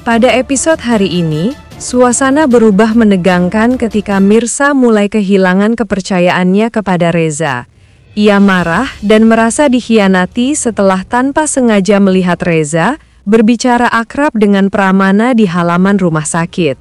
Pada episode hari ini, suasana berubah menegangkan ketika Mirsa mulai kehilangan kepercayaannya kepada Reza. Ia marah dan merasa dikhianati setelah tanpa sengaja melihat Reza berbicara akrab dengan Pramana di halaman rumah sakit.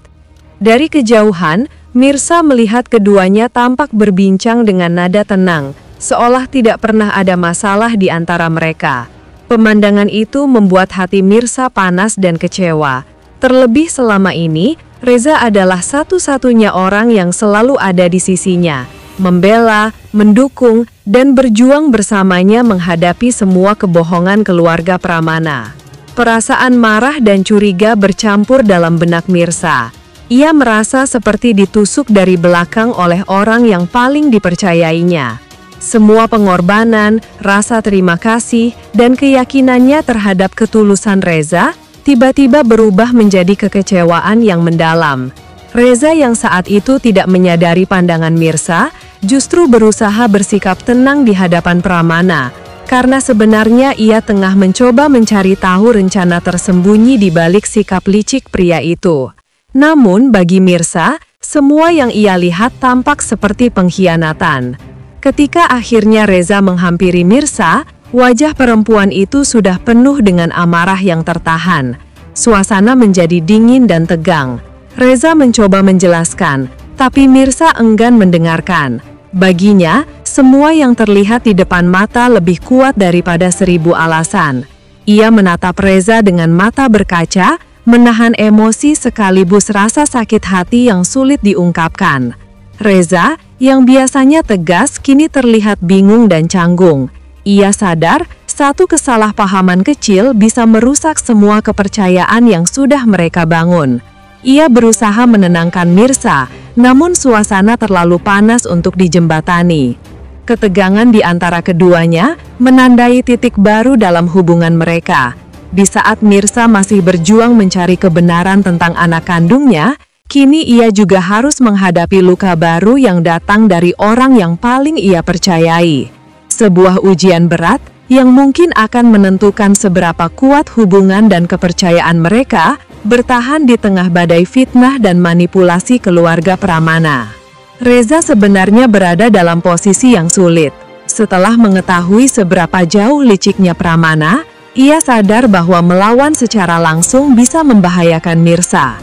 Dari kejauhan, Mirsa melihat keduanya tampak berbincang dengan nada tenang, seolah tidak pernah ada masalah di antara mereka. Pemandangan itu membuat hati Mirsa panas dan kecewa. Terlebih selama ini, Reza adalah satu-satunya orang yang selalu ada di sisinya, membela, mendukung, dan berjuang bersamanya menghadapi semua kebohongan keluarga Pramana. Perasaan marah dan curiga bercampur dalam benak Mirsa. Ia merasa seperti ditusuk dari belakang oleh orang yang paling dipercayainya. Semua pengorbanan, rasa terima kasih, dan keyakinannya terhadap ketulusan Reza tiba-tiba berubah menjadi kekecewaan yang mendalam. Reza yang saat itu tidak menyadari pandangan Mirsa, justru berusaha bersikap tenang di hadapan Pramana, karena sebenarnya ia tengah mencoba mencari tahu rencana tersembunyi di balik sikap licik pria itu. Namun bagi Mirsa, semua yang ia lihat tampak seperti pengkhianatan. Ketika akhirnya Reza menghampiri Mirsa, wajah perempuan itu sudah penuh dengan amarah yang tertahan. Suasana menjadi dingin dan tegang. Reza mencoba menjelaskan, tapi Mirsa enggan mendengarkan. Baginya, semua yang terlihat di depan mata lebih kuat daripada 1000 alasan. Ia menatap Reza dengan mata berkaca, menahan emosi sekaligus rasa sakit hati yang sulit diungkapkan. Reza, yang biasanya tegas, kini terlihat bingung dan canggung. Ia sadar, satu kesalahpahaman kecil bisa merusak semua kepercayaan yang sudah mereka bangun. Ia berusaha menenangkan Mirsa, namun suasana terlalu panas untuk dijembatani. Ketegangan di antara keduanya menandai titik baru dalam hubungan mereka. Di saat Mirsa masih berjuang mencari kebenaran tentang anak kandungnya, kini ia juga harus menghadapi luka baru yang datang dari orang yang paling ia percayai. Sebuah ujian berat yang mungkin akan menentukan seberapa kuat hubungan dan kepercayaan mereka bertahan di tengah badai fitnah dan manipulasi keluarga Pramana. Reza sebenarnya berada dalam posisi yang sulit. Setelah mengetahui seberapa jauh liciknya Pramana, ia sadar bahwa melawan secara langsung bisa membahayakan Mirsa.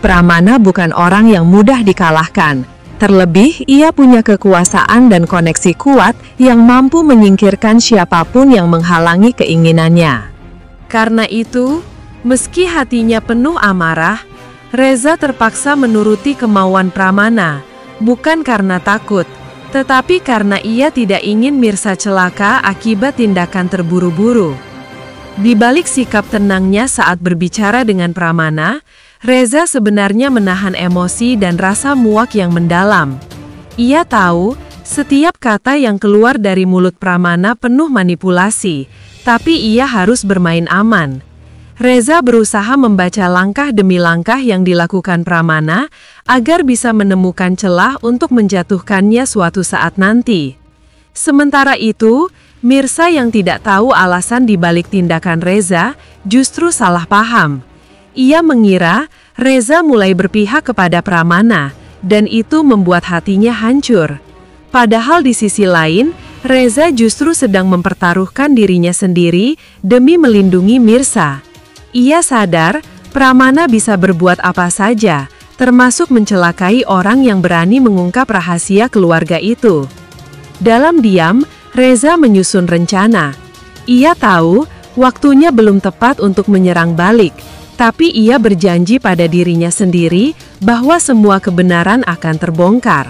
Pramana bukan orang yang mudah dikalahkan. Terlebih, ia punya kekuasaan dan koneksi kuat yang mampu menyingkirkan siapapun yang menghalangi keinginannya. Karena itu, meski hatinya penuh amarah, Reza terpaksa menuruti kemauan Pramana, bukan karena takut, tetapi karena ia tidak ingin Mirsa celaka akibat tindakan terburu-buru. Di balik sikap tenangnya saat berbicara dengan Pramana, Reza sebenarnya menahan emosi dan rasa muak yang mendalam. Ia tahu, setiap kata yang keluar dari mulut Pramana penuh manipulasi, tapi ia harus bermain aman. Reza berusaha membaca langkah demi langkah yang dilakukan Pramana, agar bisa menemukan celah untuk menjatuhkannya suatu saat nanti. Sementara itu, Mirsa yang tidak tahu alasan di balik tindakan Reza, justru salah paham. Ia mengira Reza mulai berpihak kepada Pramana, dan itu membuat hatinya hancur. Padahal di sisi lain, Reza justru sedang mempertaruhkan dirinya sendiri demi melindungi Mirsa. Ia sadar, Pramana bisa berbuat apa saja, termasuk mencelakai orang yang berani mengungkap rahasia keluarga itu. Dalam diam, Reza menyusun rencana. Ia tahu, waktunya belum tepat untuk menyerang balik. Tapi ia berjanji pada dirinya sendiri bahwa semua kebenaran akan terbongkar.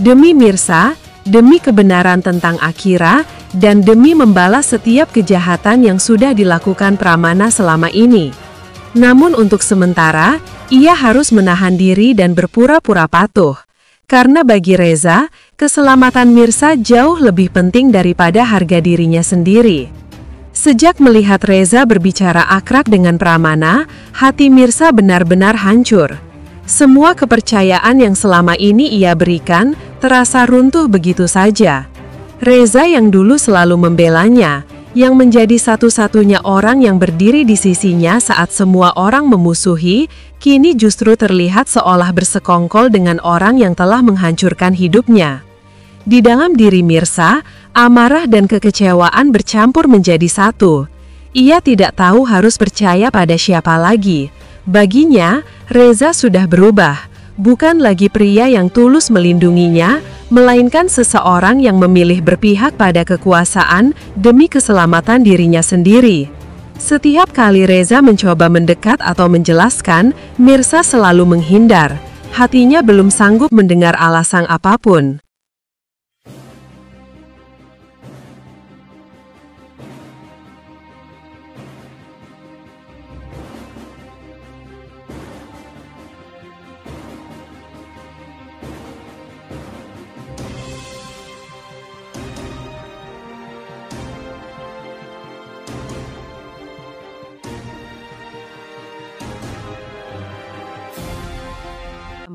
Demi Mirsa, demi kebenaran tentang Akira, dan demi membalas setiap kejahatan yang sudah dilakukan Pramana selama ini. Namun untuk sementara, ia harus menahan diri dan berpura-pura patuh. Karena bagi Reza, keselamatan Mirsa jauh lebih penting daripada harga dirinya sendiri. Sejak melihat Reza berbicara akrab dengan Pramana, hati Mirsa benar-benar hancur. Semua kepercayaan yang selama ini ia berikan terasa runtuh begitu saja. Reza yang dulu selalu membelanya, yang menjadi satu-satunya orang yang berdiri di sisinya saat semua orang memusuhi, kini justru terlihat seolah bersekongkol dengan orang yang telah menghancurkan hidupnya. Di dalam diri Mirsa, amarah dan kekecewaan bercampur menjadi satu. Ia tidak tahu harus percaya pada siapa lagi. Baginya, Reza sudah berubah. Bukan lagi pria yang tulus melindunginya, melainkan seseorang yang memilih berpihak pada kekuasaan demi keselamatan dirinya sendiri. Setiap kali Reza mencoba mendekat atau menjelaskan, Mirsa selalu menghindar. Hatinya belum sanggup mendengar alasan apapun.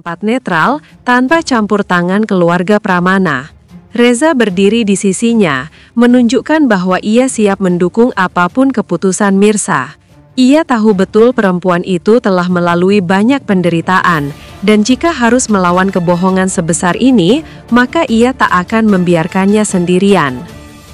Tempat netral, tanpa campur tangan keluarga Pramana. Reza berdiri di sisinya, menunjukkan bahwa ia siap mendukung apapun keputusan Mirsa. Ia tahu betul perempuan itu telah melalui banyak penderitaan, dan jika harus melawan kebohongan sebesar ini, maka ia tak akan membiarkannya sendirian.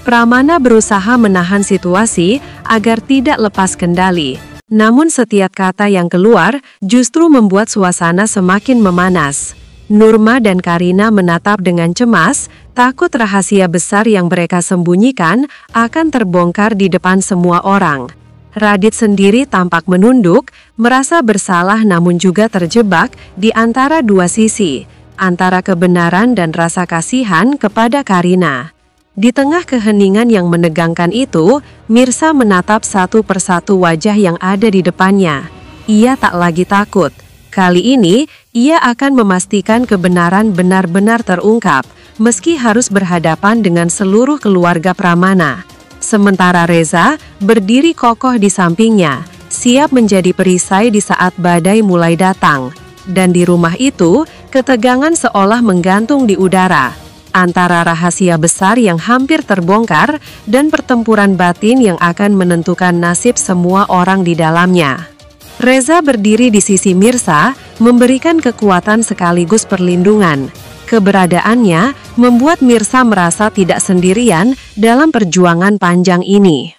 Pramana berusaha menahan situasi agar tidak lepas kendali. Namun setiap kata yang keluar justru membuat suasana semakin memanas. Nurma dan Karina menatap dengan cemas, takut rahasia besar yang mereka sembunyikan akan terbongkar di depan semua orang. Radit sendiri tampak menunduk, merasa bersalah namun juga terjebak di antara dua sisi, antara kebenaran dan rasa kasihan kepada Karina. Di tengah keheningan yang menegangkan itu, Mirsa menatap satu persatu wajah yang ada di depannya. Ia tak lagi takut. Kali ini, ia akan memastikan kebenaran benar-benar terungkap, meski harus berhadapan dengan seluruh keluarga Pramana. Sementara Reza berdiri kokoh di sampingnya, siap menjadi perisai di saat badai mulai datang. Dan di rumah itu, ketegangan seolah menggantung di udara. Antara rahasia besar yang hampir terbongkar dan pertempuran batin yang akan menentukan nasib semua orang di dalamnya. Reza berdiri di sisi Mirsa, memberikan kekuatan sekaligus perlindungan. Keberadaannya membuat Mirsa merasa tidak sendirian dalam perjuangan panjang ini.